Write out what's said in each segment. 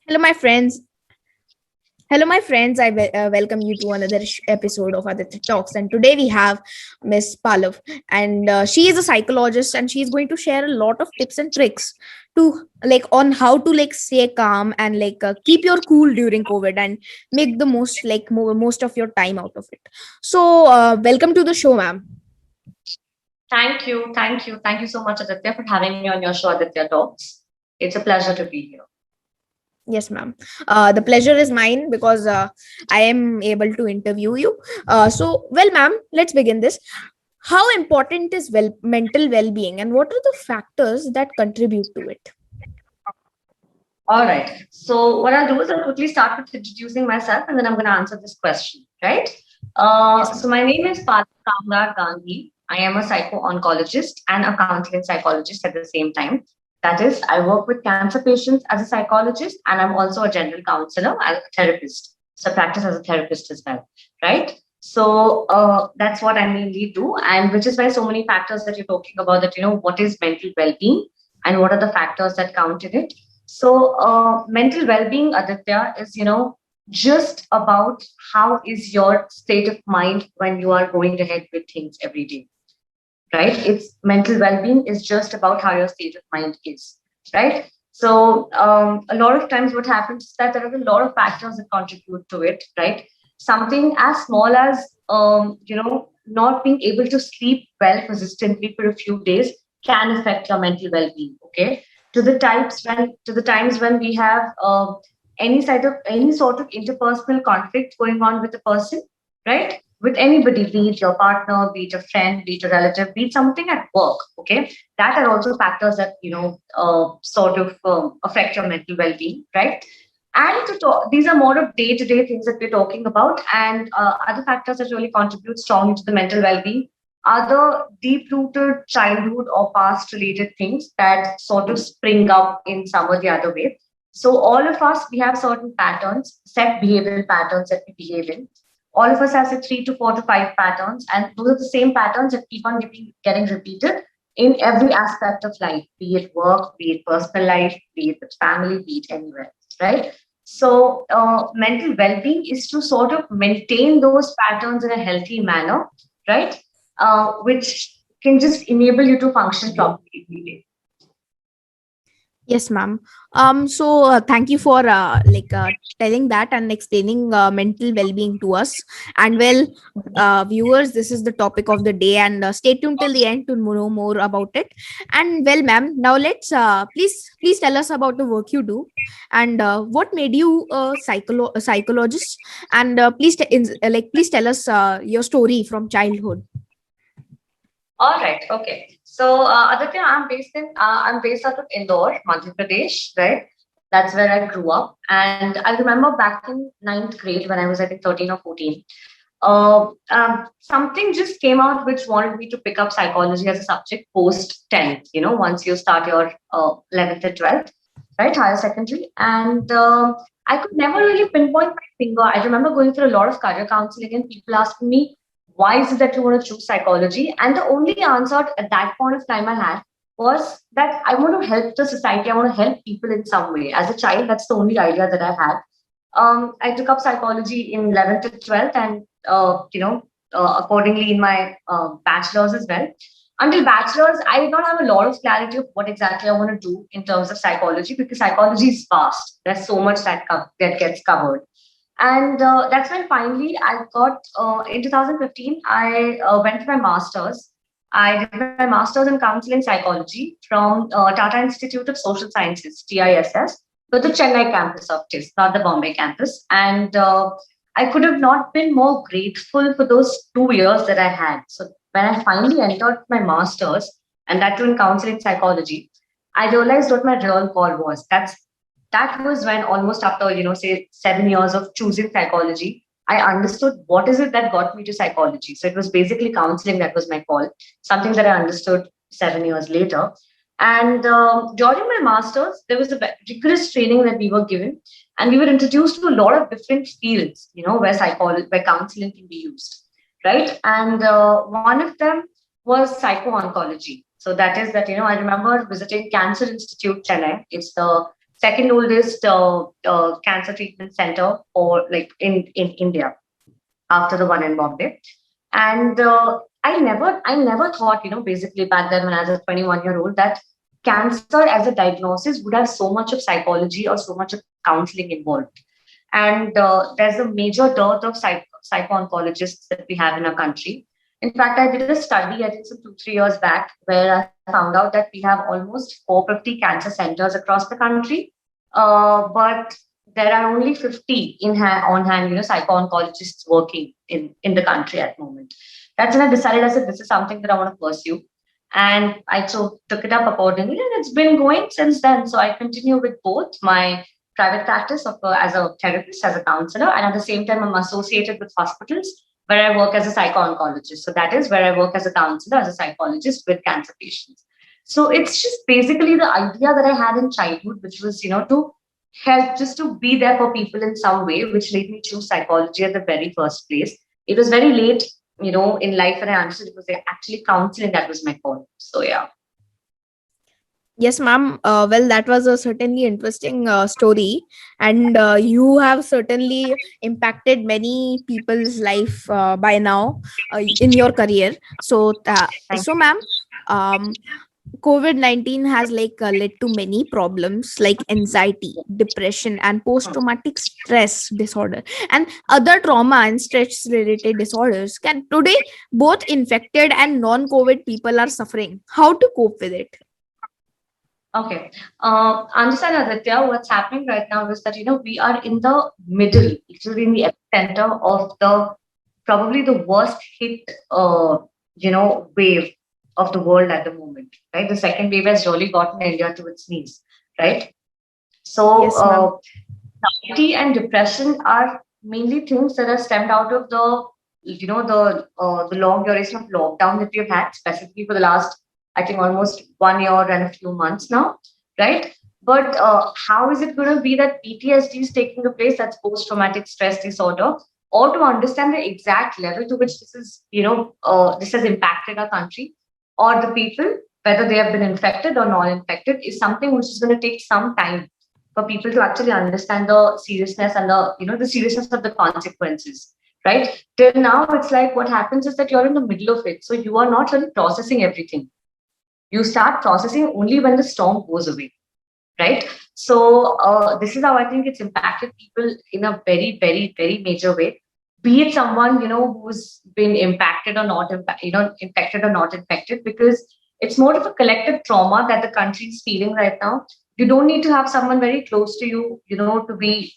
Hello, my friends. Hello, my friends. I welcome you to another episode of Aditya Talks. And today we have Miss Palav, and she is a psychologist, and she is going to share a lot of tips and tricks to on how to stay calm and keep your cool during COVID and make the most of your time out of it. So, welcome to the show, ma'am. Thank you. Thank you. Thank you so much, Aditya, for having me on your show, Aditya Talks. It's a pleasure to be here. Yes, ma'am. The pleasure is mine because I am able to interview you. Well, ma'am, let's begin this. How important is mental well-being, and what are the factors that contribute to it? All right. So, what I'll do is I'll quickly start with introducing myself and then I'm going to answer this question, right? Yes, So, ma'am. my name is Palav Kamdar Gandhi. I am a psycho-oncologist and a counseling psychologist at the same time. That is, I work with cancer patients as a psychologist and I'm also a general counselor and a therapist. So, I practice as a therapist as well, right? So that's what I mainly do, and which is why so many factors that you're talking about that what is mental well-being and what are the factors that count in it. So mental well-being, Aditya, is just about how is your state of mind when you are going ahead with things every day, right? It's mental well-being is just about how your state of mind is, right? So a lot of times what happens is that there are a lot of factors that contribute to it, right? Something as small as not being able to sleep well consistently for a few days can affect your mental well-being. Okay, to the times when we have any sort of interpersonal conflict going on with a person, right? With anybody, be it your partner, be it a friend, be it a relative, be it something at work. Okay, that are also factors that sort of affect your mental well-being, right? And these are more of day-to-day things that we're talking about, and other factors that really contribute strongly to the mental well-being are the deep-rooted childhood or past-related things that sort of spring up in some or the other way. So all of us, we have certain patterns, set behavioral patterns that we behave in. All of us have say 3 to 4 to 5 patterns, and those are the same patterns that keep on getting repeated in every aspect of life, be it work, be it personal life, be it with family, be it anywhere, right? So, mental well being is to sort of maintain those patterns in a healthy manner, right? Which can just enable you to function properly every day. Yes, ma'am. Thank you for telling that and explaining mental well-being to us. And well, viewers, this is the topic of the day, and stay tuned till the end to know more about it. And well, ma'am, now let's please tell us about the work you do, and what made you a psychologist, and please tell us your story from childhood. All right. Okay. So, Aditya, I'm based out of Indore, Madhya Pradesh, right? That's where I grew up. And I remember back in ninth grade when I was, I think, 13 or 14, something just came out which wanted me to pick up psychology as a subject post 10th, once you start your 11th and 12th, right? Higher secondary. And I could never really pinpoint my finger. I remember going through a lot of career counseling and people asking me, why is it that you want to choose psychology? And the only answer at that point of time I had was that I want to help the society. I want to help people in some way. As a child, that's the only idea that I had. I took up psychology in 11th to 12th, and accordingly in my bachelor's as well. Until bachelor's, I did not have a lot of clarity of what exactly I want to do in terms of psychology because psychology is vast. There's so much that gets covered. And that's when finally I got, in 2015, I went for my master's. I did my master's in counseling psychology from Tata Institute of Social Sciences, TISS, to the Chennai campus of TIS, not the Bombay campus. And I could have not been more grateful for those 2 years that I had. So when I finally entered my master's, and that too in counseling psychology, I realized what my real call was. That was when almost after say 7 years of choosing psychology, I understood what is it that got me to psychology. So it was basically counseling that was my call, something that I understood 7 years later. And during my masters, there was a rigorous training that we were given, and we were introduced to a lot of different fields, where psychology, where counseling can be used, right? And one of them was psycho-oncology. So that is that I remember visiting Cancer Institute Chennai. It's the second oldest cancer treatment center, or like in India, after the one in Bombay. And I never thought, basically back then when I was a 21-year-old, that cancer as a diagnosis would have so much of psychology or so much of counseling involved. And there's a major dearth of psycho-oncologists that we have in our country. In fact, I did a study, I think some 2, 3 years back, where I found out that we have almost 450 cancer centers across the country. But there are only 50 on hand, psycho-oncologists working in the country at the moment. That's when I decided, I said, this is something that I want to pursue. And I took it up accordingly, and it's been going since then. So I continue with both my private practice as a therapist, as a counselor, and at the same time, I'm associated with hospitals where I work as a psycho-oncologist. So that is where I work as a counselor, as a psychologist with cancer patients. So it's just basically the idea that I had in childhood, which was, to help, just to be there for people in some way, which made me choose psychology at the very first place. It was very late, in life, and I understood it was actually counseling that was my call. So yeah. Yes, ma'am. Well, that was a certainly interesting story, and you have certainly impacted many people's life by now in your career. Thank So, ma'am, um, COVID-19 has led to many problems like anxiety, depression, and you. post-traumatic stress disorder, and other trauma and stress-related disorders. Can today both infected and non-COVID people are suffering? How to cope with it? Okay. Understand, Aditya, what's happening right now is that, we are in the middle, literally in the epicenter of probably the worst hit, wave of the world at the moment, right? The second wave has really gotten India to its knees, right? So, Yes, ma'am. anxiety and depression are mainly things that are stemmed out of the long duration of lockdown that we've had, specifically for the last, I think, almost 1 year and a few months now, right? But how is it going to be that PTSD is taking the place, that's post traumatic stress disorder, or to understand the exact level to which this has impacted our country or the people, whether they have been infected or non-infected, is something which is going to take some time for people to actually understand the seriousness and the seriousness of the consequences, right? Till now, it's like what happens is that you're in the middle of it, so you are not really processing everything. You start processing only when the storm goes away, right? So this is how I think it's impacted people in a very, very, very major way. Be it someone who's been impacted or not, infected or not infected, because it's more of a collective trauma that the country is feeling right now. You don't need to have someone very close to you, to be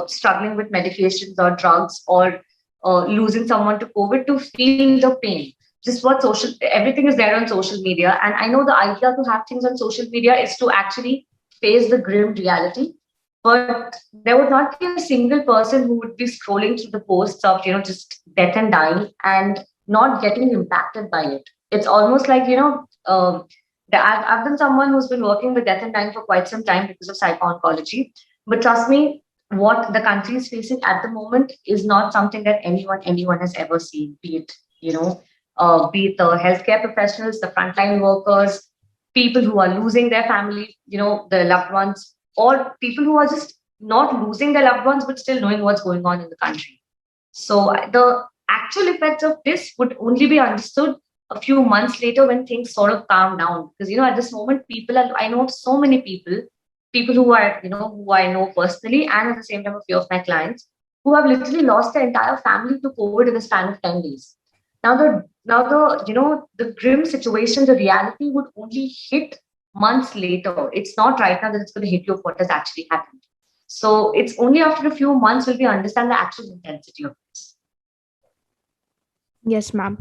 struggling with medications or drugs, or losing someone to COVID to feel the pain. Just what everything is there on social media. And I know the idea to have things on social media is to actually face the grim reality. But there would not be a single person who would be scrolling through the posts of, just death and dying and not getting impacted by it. It's almost like, I've been someone who's been working with death and dying for quite some time because of psycho-oncology. But trust me, what the country is facing at the moment is not something that anyone has ever seen, be it the healthcare professionals, the frontline workers, people who are losing their family, their loved ones, or people who are just not losing their loved ones but still knowing what's going on in the country. So the actual effects of this would only be understood a few months later when things sort of calm down. Because at this moment, I know of so many people who I know personally, and at the same time a few of my clients who have literally lost their entire family to COVID in the span of 10 days. Now the grim situation, the reality would only hit months later. It's not right now that it's going to hit you of what has actually happened. So it's only after a few months will we understand the actual intensity of this. Yes, ma'am.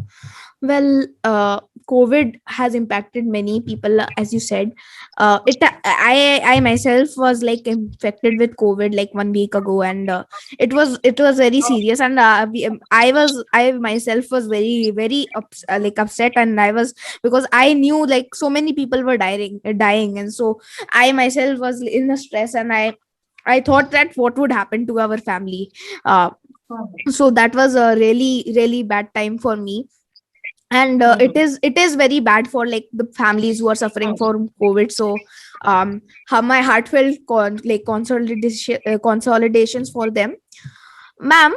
Well, COVID has impacted many people, as you said. I myself was infected with COVID 1 week ago, and it was very serious. And I myself was very very upset, and I was, because I knew so many people were dying, and so I myself was in a stress, and I thought that what would happen to our family. So that was a really really bad time for me. and Mhm. it is very bad for like the families who are suffering from COVID. So how my heartfelt consolidations for them, ma'am.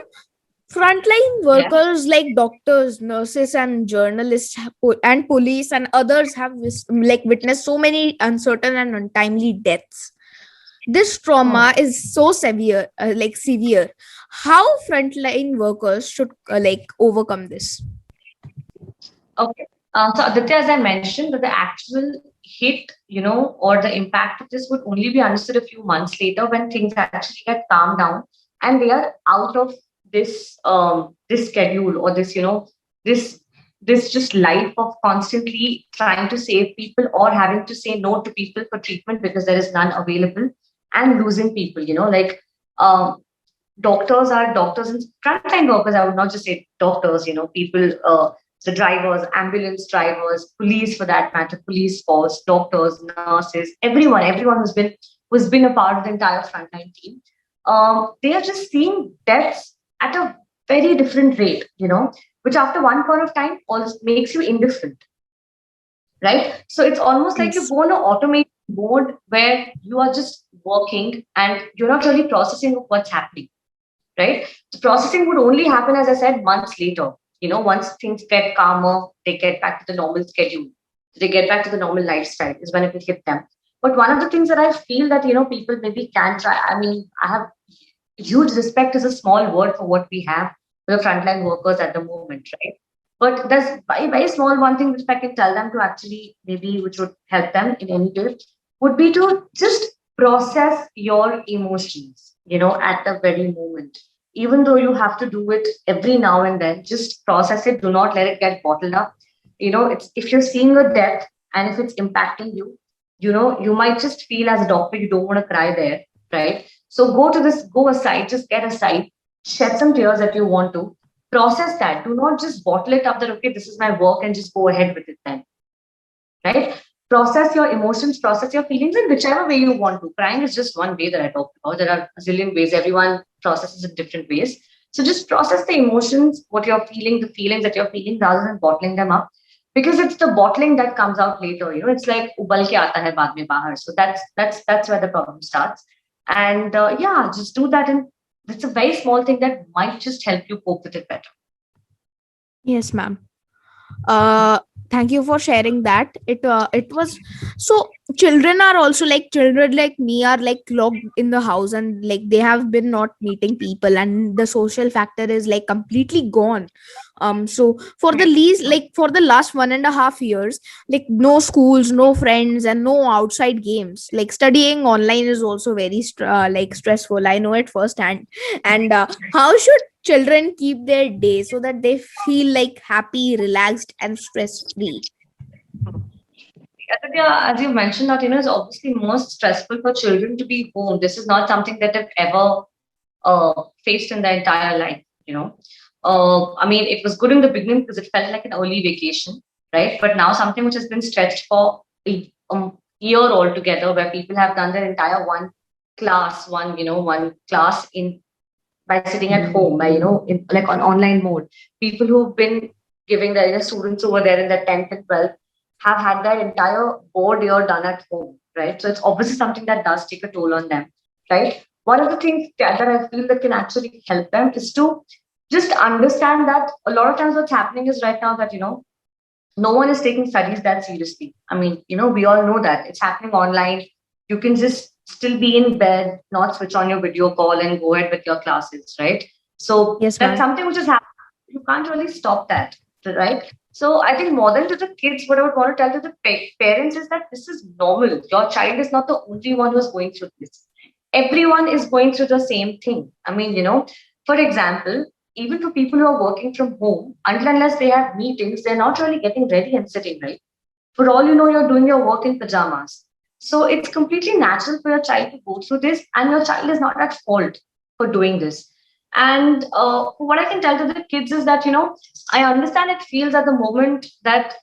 Frontline Yeah. workers like doctors, nurses, and journalists and police and others have witnessed so many uncertain and untimely deaths. This Hmm. trauma is so severe. How frontline workers should overcome this? Okay. So Aditya, as I mentioned, that the actual hit, or the impact of this would only be understood a few months later when things actually get calmed down and they are out of this schedule or this this just life of constantly trying to save people or having to say no to people for treatment because there is none available and losing people. Um, doctors are doctors and frontline workers. I would not just say doctors, people, the drivers, ambulance drivers, police for that matter, police force, doctors, nurses, everyone who's been a part of the entire frontline team. They are just seeing deaths at a very different rate, which after one point of time also makes you indifferent, right? So it's almost like you Yes. go on an automated mode where you are just working and you're not really processing what's happening, right? The processing would only happen, as I said, months later. Once things get calmer, they get back to the normal schedule, they get back to the normal lifestyle, is when it will hit them. But one of the things that I feel that, people maybe can try, I mean, I have huge respect is a small word for what we have for the frontline workers at the moment, right? But there's very, very small one thing which I can tell them to actually maybe which would help them in any way would be to just process your emotions, at the very moment. Even though you have to do it every now and then, just process it. Do not let it get bottled up. It's if you're seeing a death and if it's impacting you, you might just feel as a doctor you don't want to cry there, right? So go aside, just get aside, shed some tears if you want to, process that. Do not just bottle it up that, okay, this is my work and just go ahead with it then, right? Process your emotions, process your feelings in whichever way you want to. Crying is just one way that I talked about. There are a zillion ways. Everyone processes in different ways. So just process the emotions, what you're feeling, the feelings that you're feeling, rather than bottling them up. Because it's the bottling that comes out later. It's like ubal ke aata hai baad mein bahar. So that's where the problem starts. And yeah, just do that, and it's a very small thing that might just help you cope with it better. Yes, ma'am. uh Thank you for sharing that. It was so children like me are like locked in the house, and like they have been not meeting people, and the social factor is like completely gone. So for the least, like for the last 1.5 years, like no schools, no friends, and no outside games. Like studying online is also very stressful. I know it firsthand. And how should children keep their day so that they feel like happy, relaxed, and stress free? Aditya, as you mentioned that, it's obviously most stressful for children to be home. This is not something that they've ever faced in their entire life, I mean, it was good in the beginning because it felt like an early vacation, right? But now something which has been stretched for a year altogether, where people have done their entire one class in by sitting at home, by in like on online mode. People who've been giving their students over there in their 10th and 12th have had their entire board year done at home, right? So it's obviously something that does take a toll on them, right? One of the things that I feel that can actually help them is to just understand that a lot of times what's happening is right now that no one is taking studies that seriously. I mean, we all know that it's happening online. You can just still be in bed, not switch on your video call and go ahead with your classes, right? So Yes, that's ma'am. something which is happening. You can't really stop that, right? So I think more than to the kids, what I would want to tell to the parents is that this is normal. Your child is not the only one who's going through this. Everyone is going through the same thing. I mean, for example, even for people who are working from home, until unless they have meetings, they're not really getting ready and sitting, right? For all you know, you're doing your work in pajamas. So it's completely natural for your child to go through this, and your child is not at fault for doing this. And what I can tell to the kids is that, I understand it feels at the moment that,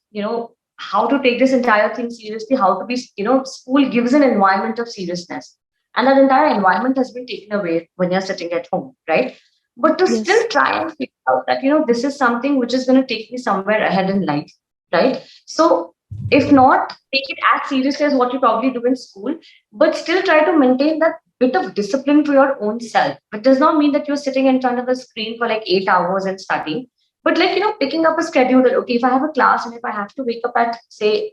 how to take this entire thing seriously, how to be, school gives an environment of seriousness. And that entire environment has been taken away when you're sitting at home, right? but to still Yes. try and figure out that, this is something which is going to take me somewhere ahead in life, right? So, if not, take it as seriously as what you probably do in school, but still try to maintain that bit of discipline to your own self. It does not mean that you're sitting in front of a screen for like 8 hours and studying, but like, picking up a schedule that, okay, if I have a class and if I have to wake up at, say,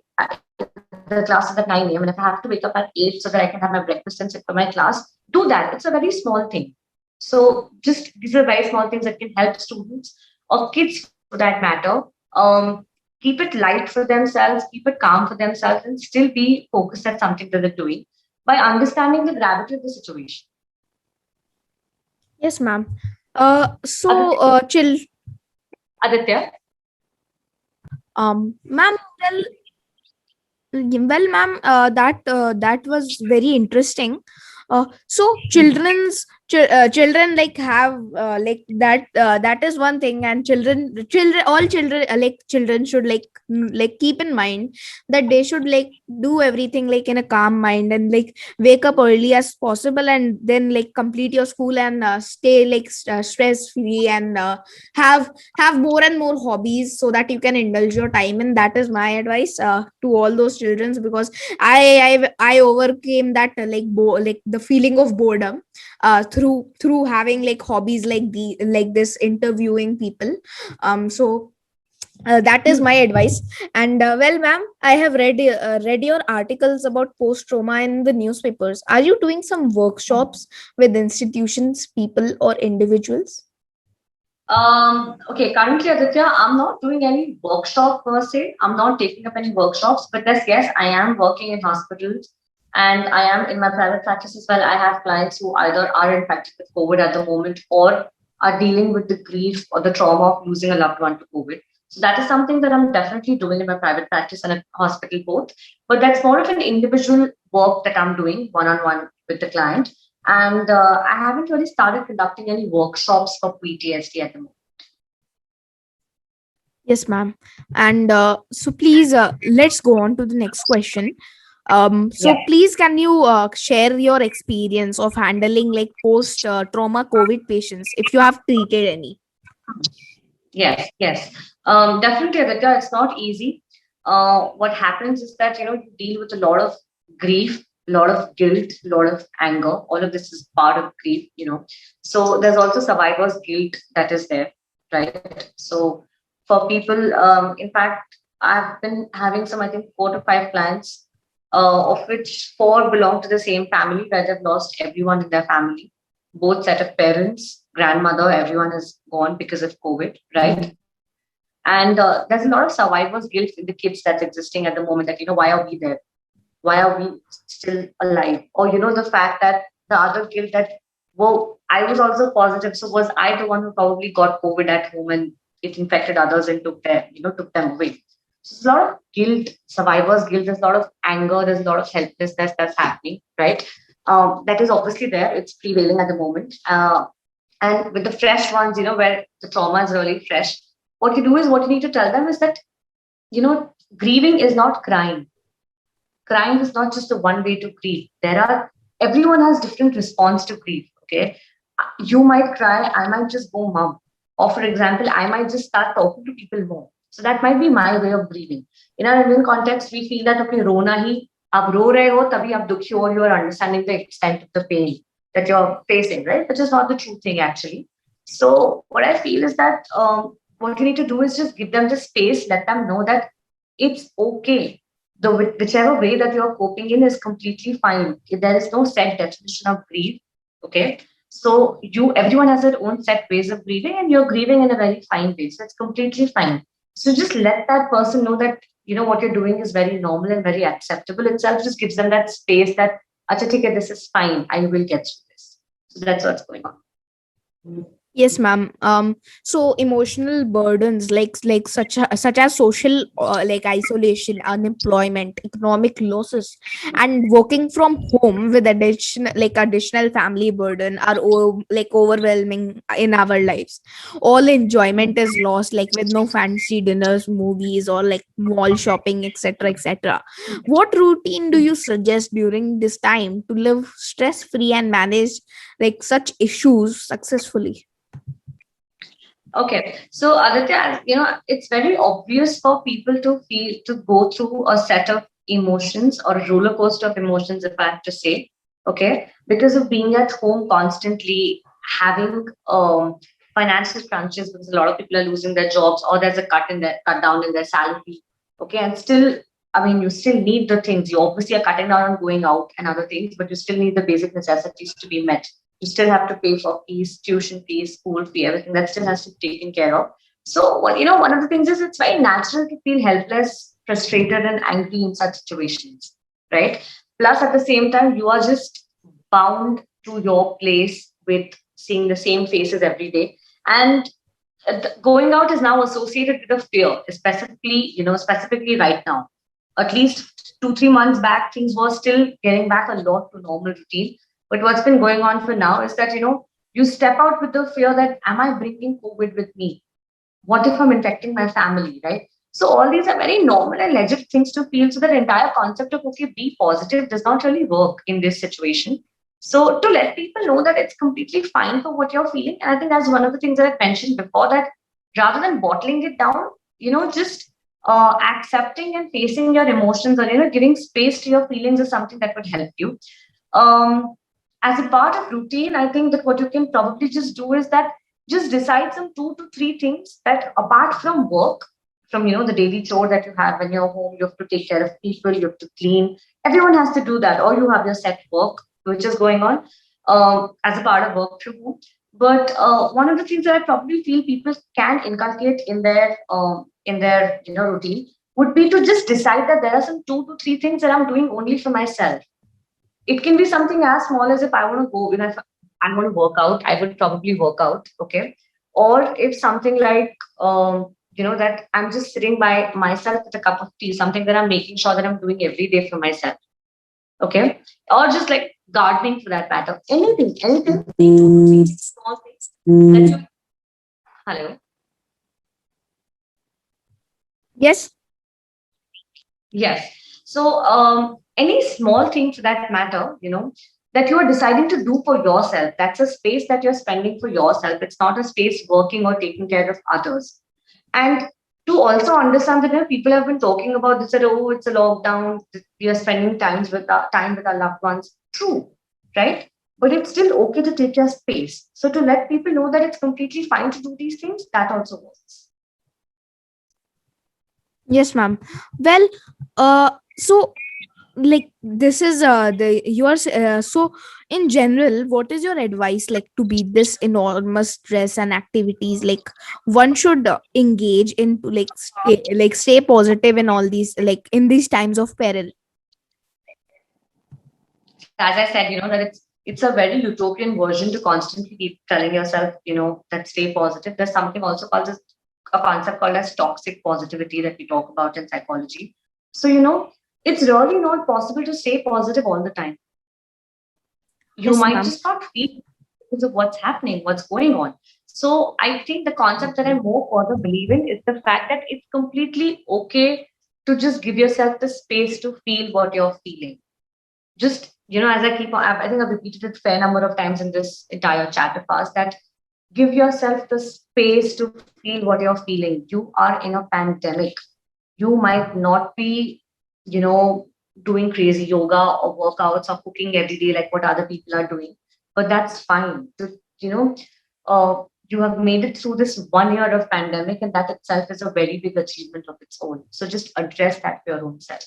the class is at 9 a.m. and if I have to wake up at 8 so that I can have my breakfast and sit for my class, do that. It's a very small thing. So just these are very small things that can help students or kids for that matter. Keep it light for themselves, keep it calm for themselves, and still be focused at something that they're doing by understanding the gravity of the situation. Yes, ma'am. Aditya, Chill. Aditya, Ma'am. Well, ma'am, that was very interesting. So children like have like that is one thing, and all children like children should like keep in mind that they should like do everything like in a calm mind, and like wake up early as possible, and then like complete your school, and stay like stress free, and have more and more hobbies so that you can indulge your time. And that is my advice to all those children, because I overcame that like the feeling of boredom through having like hobbies like the like this, interviewing people. So that is my advice. And well, ma'am, I have read your articles about post trauma in the newspapers. Are you doing some workshops with institutions, people, or individuals? Okay, currently, Aditya, I'm not doing any workshop per se. I'm not taking up any workshops, but yes, I am working in hospitals and I am in my private practice as well. I have clients who either are infected with COVID at the moment or are dealing with the grief or the trauma of losing a loved one to COVID. So that is something that I'm definitely doing in my private practice and at hospital both. But that's more of an individual work that I'm doing one on one with the client. And I haven't really started conducting any workshops for PTSD at the moment. Yes, ma'am. And so please, let's go on to the next question. So Yeah. please, can you share your experience of handling like post trauma COVID patients, if you have treated any? Yes, yes. Definitely, Aditya, it's not easy. What happens is that, you deal with a lot of grief, a lot of guilt, a lot of anger. All of this is part of grief. So there's also survivor's guilt that is there, right? So for people, in fact, I've been having some, I think, 4 to 5 clients, of which 4 belong to the same family where they've lost everyone in their family. Both set of parents, grandmother, everyone is gone because of COVID, right? And there's a lot of survivor's guilt in the kids that's existing at the moment that, why are we there? Why are we still alive? Or, the fact that the other guilt that, whoa, I was also positive. So was I the one who probably got COVID at home and it infected others and took them away? So there's a lot of guilt, survivor's guilt. There's a lot of anger. There's a lot of helplessness that's happening, right? That is obviously there. It's prevailing at the moment. And with the fresh ones, where the trauma is really fresh, what you do is what you need to tell them is that, grieving is not crying. Crying is not just the one way to grieve. Everyone has different response to grief. Okay. You might cry, I might just go mum. Or for example, I might just start talking to people more. So that might be my way of grieving. In our Indian context, we feel that okay, rona hi, ab ro rahe ho, tabhi ab dukhi ho, you are understanding the extent of the pain that you're facing, right? Which is not the true thing actually. So what I feel is that what you need to do is just give them the space, let them know that it's okay. Whichever way that you're coping in is completely fine. There is no set definition of grief. Okay. So everyone has their own set ways of grieving, and you're grieving in a very fine way. So it's completely fine. So just let that person know that what you're doing is very normal and very acceptable itself. Just gives them that space that acha, theek hai, this is fine. I will get through this. So that's what's going on. Yes, ma'am. So emotional burdens such as social like isolation, unemployment, economic losses, and working from home with additional family burden are like overwhelming in our lives. All enjoyment is lost, like with no fancy dinners, movies, or like mall shopping, etc., etc. What routine do you suggest during this time to live stress free and manage like such issues successfully? Okay, so Aditya, it's very obvious for people to go through a set of emotions or a roller coaster of emotions, if I have to say, okay, because of being at home constantly, having financial crunches because a lot of people are losing their jobs or there's a cut down in their salary, okay, and still, I mean, you still need the things. You obviously are cutting down on going out and other things, but you still need the basic necessities to be met. You still have to pay for fees, tuition fees, school fee, everything that still has to be taken care of. So, one of the things is it's very natural to feel helpless, frustrated, and angry in such situations, right? Plus, at the same time, you are just bound to your place with seeing the same faces every day. And going out is now associated with a fear, specifically right now. At least 2, 3 months back, things were still getting back a lot to normal routine. But what's been going on for now is that, you step out with the fear that, am I bringing COVID with me? What if I'm infecting my family, right? So all these are very normal and legit things to feel. So that entire concept of, okay, be positive does not really work in this situation. So to let people know that it's completely fine for what you're feeling. And I think that's one of the things that I mentioned before, that rather than bottling it down, just accepting and facing your emotions, or giving space to your feelings is something that would help you. um, as a part of routine, I think that what you can probably just do is that just decide some 2 to 3 things that, apart from work, from the daily chore that you have when you're home, you have to take care of people, you have to clean. Everyone has to do that, or you have your set work which is going on as a part of work from home. But one of the things that I probably feel people can inculcate in their routine would be to just decide that there are some 2 to 3 things that I'm doing only for myself. It can be something as small as, if I want to go, if I want to work out, I would probably work out, okay? Or if something like, that I'm just sitting by myself with a cup of tea, something that I'm making sure that I'm doing every day for myself, okay? Or just like gardening for that matter. Anything, small things that you, hello? Yes. Yes. So, any small thing for that matter, that you are deciding to do for yourself, that's a space that you're spending for yourself. It's not a space working or taking care of others. And to also understand that, people have been talking about this, that, oh, it's a lockdown, we are spending time with our loved ones. True, right? But it's still okay to take your space. So to let people know that it's completely fine to do these things, that also works. Yes, ma'am. Well, so like this is the yours. So in general, what is your advice like to beat this enormous stress and activities? Like one should engage in to stay positive in all these, like in these times of peril. As I said, that it's a very utopian version to constantly keep telling yourself, that stay positive. There's something also called as a concept called as toxic positivity that we talk about in psychology. So, it's really not possible to stay positive all the time. You Yes, might ma'am. just not feel because of what's happening, what's going on. So I think the concept that I more further believe in is the fact that it's completely okay to just give yourself the space to feel what you're feeling. Just, as I keep on, I think I've repeated it a fair number of times in this entire chat of ours, that give yourself the space to feel what you're feeling. You are in a pandemic. You might not be, you know, doing crazy yoga or workouts or cooking every day like what other people are doing, but that's fine. You know, you have made it through this 1 year of pandemic, and that itself is a very big achievement of its own. So just address that for your own self.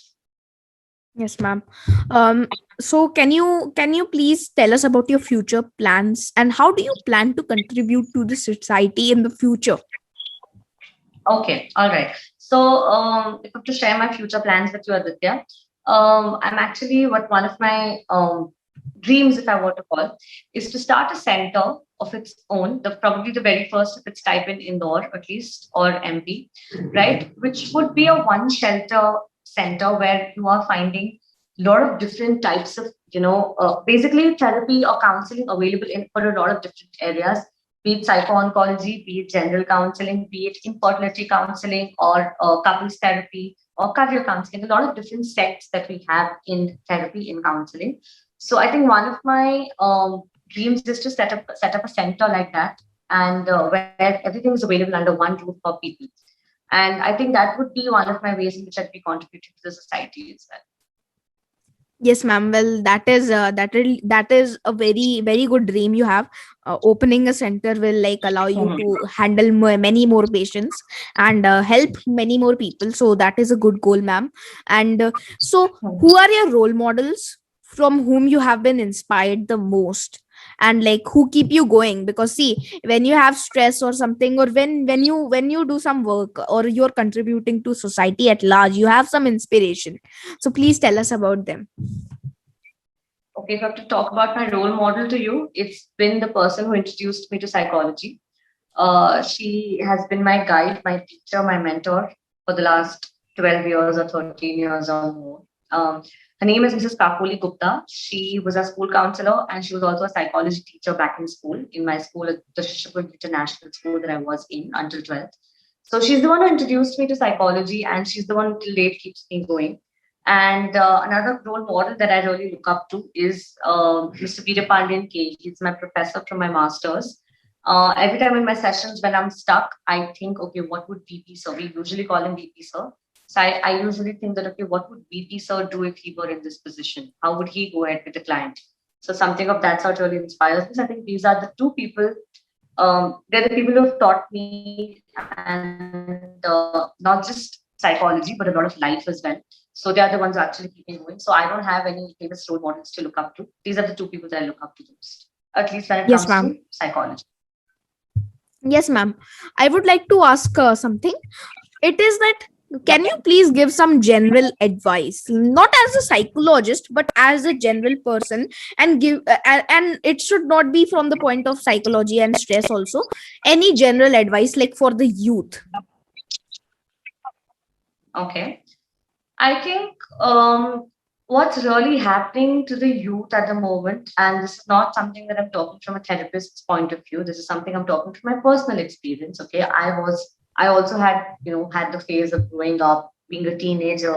Yes, ma'am. Um, so can you please tell us about your future plans and how do you plan to contribute to the society in the future? Okay, all right. So, if I have to share my future plans with you, Aditya, I'm actually what one of my dreams, if I were to call, is to start a center of its own, probably the very first of its type in Indore, at least, or MP, right? Which would be a one shelter center where you are finding a lot of different types of, basically therapy or counseling available in for a lot of different areas, be it psycho-oncology, be it general counseling, be it infertility counseling or couples therapy or career counseling, a lot of different sects that we have in therapy in counseling. So I think one of my dreams is to set up a center like that. and where everything is available under one roof for people. And I think that would be one of my ways in which I'd be contributing to the society as well. Yes, ma'am. Well, that is a very very good dream you have. Opening a center will like allow you Mhm. to handle many more patients and help many more people. So that is a good goal, ma'am. And so, who are your role models from whom you have been inspired the most? And like who keep you going? Because see, when you have stress or something, or when you do some work or you're contributing to society at large, you have some inspiration. So please tell us about them. Okay, if I have to talk about my role model to you, it's been the person who introduced me to psychology. She has been my guide, my teacher, my mentor for the last 12 years or 13 years or more. Um, Her name is Mrs. Kakuli Gupta. She was a school counselor and she was also a psychology teacher back in school, in my school at the Shishapur International School that I was in until 12th. So she's the one who introduced me to psychology and she's the one till date keeps me going. And another role model that I really look up to is Mr. Peter Pandian K. He's my professor from my master's. Every time in my sessions when I'm stuck, I think, okay, what would VP sir? We usually call him VP sir. So I usually think that, okay, what would VP sir do if he were in this position? How would he go ahead with the client? So something of that sort really inspires me. So I think these are the two people. They're the people who have taught me, and not just psychology, but a lot of life as well. So they are the ones who actually keep me going. So I don't have any famous role models to look up to. These are the two people that I look up to the most, at least when it Yes, comes to ma'am. psychology. Yes, ma'am. I would like to ask something. It is that Yeah. can you please give some general advice, not as a psychologist, but as a general person, and give and it should not be from the point of psychology and stress. Also, any general advice like for the youth. Okay. I think what's really happening to the youth at the moment, and this is not something that I'm talking from a therapist's point of view. This is something I'm talking from my personal experience. Okay, I also had had the phase of growing up, being a teenager,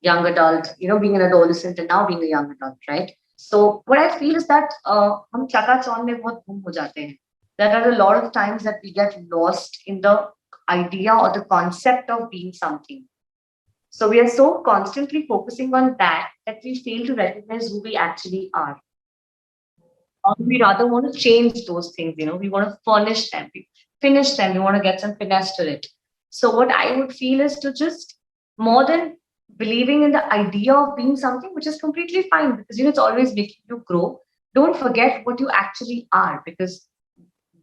young adult, being an adolescent, and now being a young adult, right? So what I feel is that हम चकाचौंध में बहुत गुम हो जाते हैं. There are a lot of times that we get lost in the idea or the concept of being something. So we are so constantly focusing on that we fail to recognize who we actually are. We rather want to change those things, we want to furnish them, finish them, we want to get some finesse to it. So what I would feel is to just more than believing in the idea of being something, which is completely fine because it's always making you grow. Don't forget what you actually are because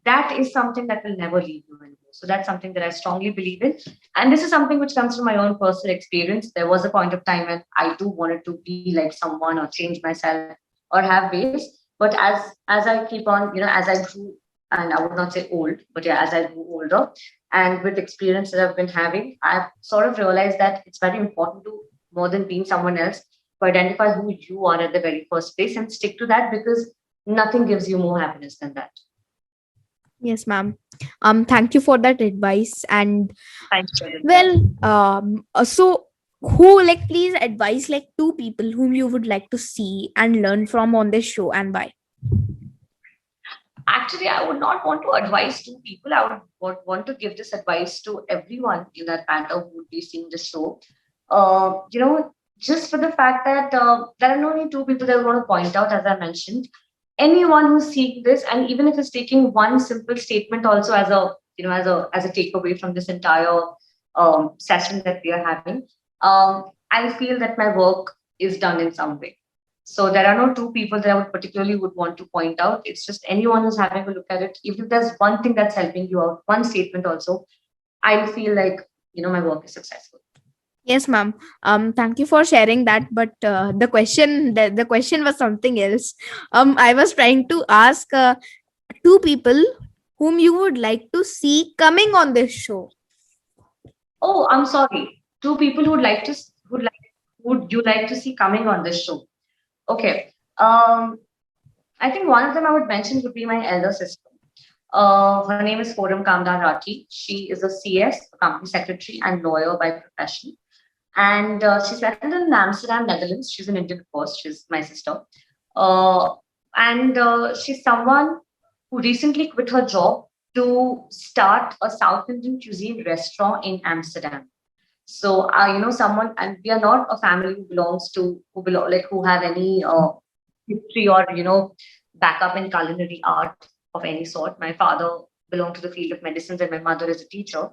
that is something that will never leave you anymore. So that's something that I strongly believe in. And this is something which comes from my own personal experience. There was a point of time when I too wanted to be like someone or change myself or have ways. But as I keep on, as I grew, and I would not say old, but yeah, as I grew older, and with experience that I've been having, I've sort of realized that it's very important to more than being someone else, to identify who you are at the very first place and stick to that because nothing gives you more happiness than that. Yes, ma'am. Thank you for that advice. And Thank you. well, so who like please advise like two people whom you would like to see and learn from on this show and why? Actually, I would not want to advise two people. I would want to give this advice to everyone in that matter who would be seeing the show. Just for the fact that there are only two people that I want to point out, as I mentioned. Anyone who's seeing this, and even if it's taking one simple statement also as a as a takeaway from this entire session that we are having, I feel that my work is done in some way. So there are no two people that I would particularly would want to point out. It's just anyone who's having a look at it. Even if there's one thing that's helping you out, one statement also, I feel like my work is successful. Yes, ma'am. Thank you for sharing that. But the question was something else. I was trying to ask two people whom you would like to see coming on this show. Oh, I'm sorry. Two people who would you like to see coming on this show? Okay. I think one of them I would mention would be my elder sister. Her name is Forum Kamdar Rathi. She is a CS, a company secretary, and lawyer by profession. And she's settled in Amsterdam, Netherlands. She's an Indian, of course. She's my sister. Uh, and she's someone who recently quit her job to start a South Indian cuisine restaurant in Amsterdam. So, someone, and we are not a family who belongs to, who have any history or, backup in culinary art of any sort. My father belonged to the field of medicines and my mother is a teacher.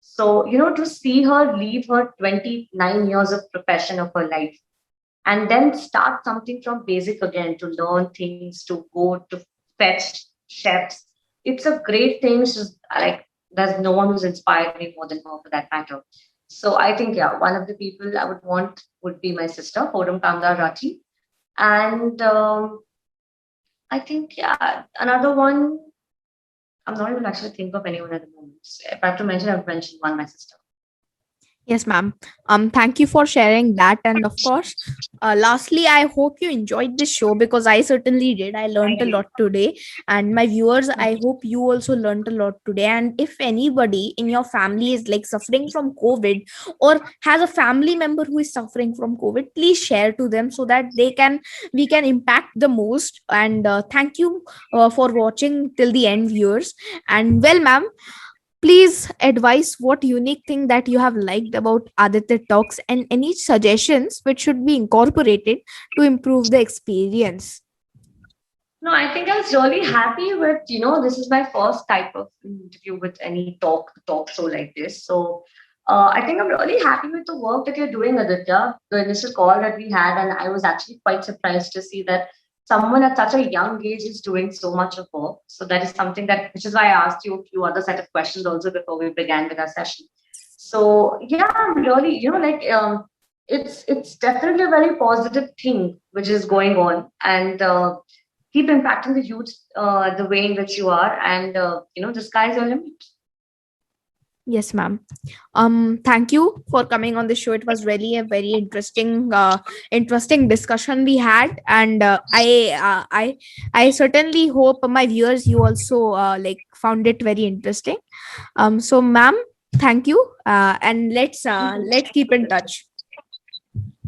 So, to see her leave her 29 years of profession of her life and then start something from basic again to learn things, to go to fetch chefs. It's a great thing. She's like, there's no one who's inspired me more than her for that matter. So I think, yeah, one of the people I would want would be my sister, Hodam Kamdar Rathi. And I think, yeah, another one, I'm not even actually think of anyone at the moment. If I have to mention, I've mentioned one, my sister. Yes, ma'am. Thank you for sharing that. And of course, lastly, I hope you enjoyed this show because I certainly did. I learned I a do. lot today. And my viewers, I hope you also learned a lot today. And if anybody in your family is like suffering from COVID or has a family member who is suffering from COVID, please share to them so that we can impact the most. And thank you for watching till the end, viewers. And well, ma'am, please advise what unique thing that you have liked about Aditya Talks and any suggestions which should be incorporated to improve the experience. No, I think I was really happy with, this is my first type of interview with any talk show like this. So I think I'm really happy with the work that you're doing, Aditya. The initial call that we had, and I was actually quite surprised to see that someone at such a young age is doing so much of work. So that is something that, which is why I asked you a few other set of questions also before we began with our session. So yeah, I'm really, it's definitely a very positive thing which is going on, and keep impacting the youth the way in which you are, and the sky's your limit. Yes, ma'am. Thank you for coming on the show. It was really a very interesting discussion we had, and I certainly hope my viewers you also like found it very interesting. So, ma'am, thank you, and let's keep in touch.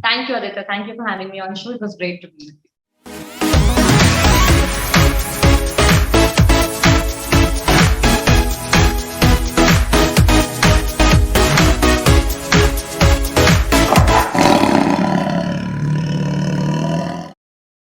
Thank you, Aditya. Thank you for having me on the show. It was great to be with you.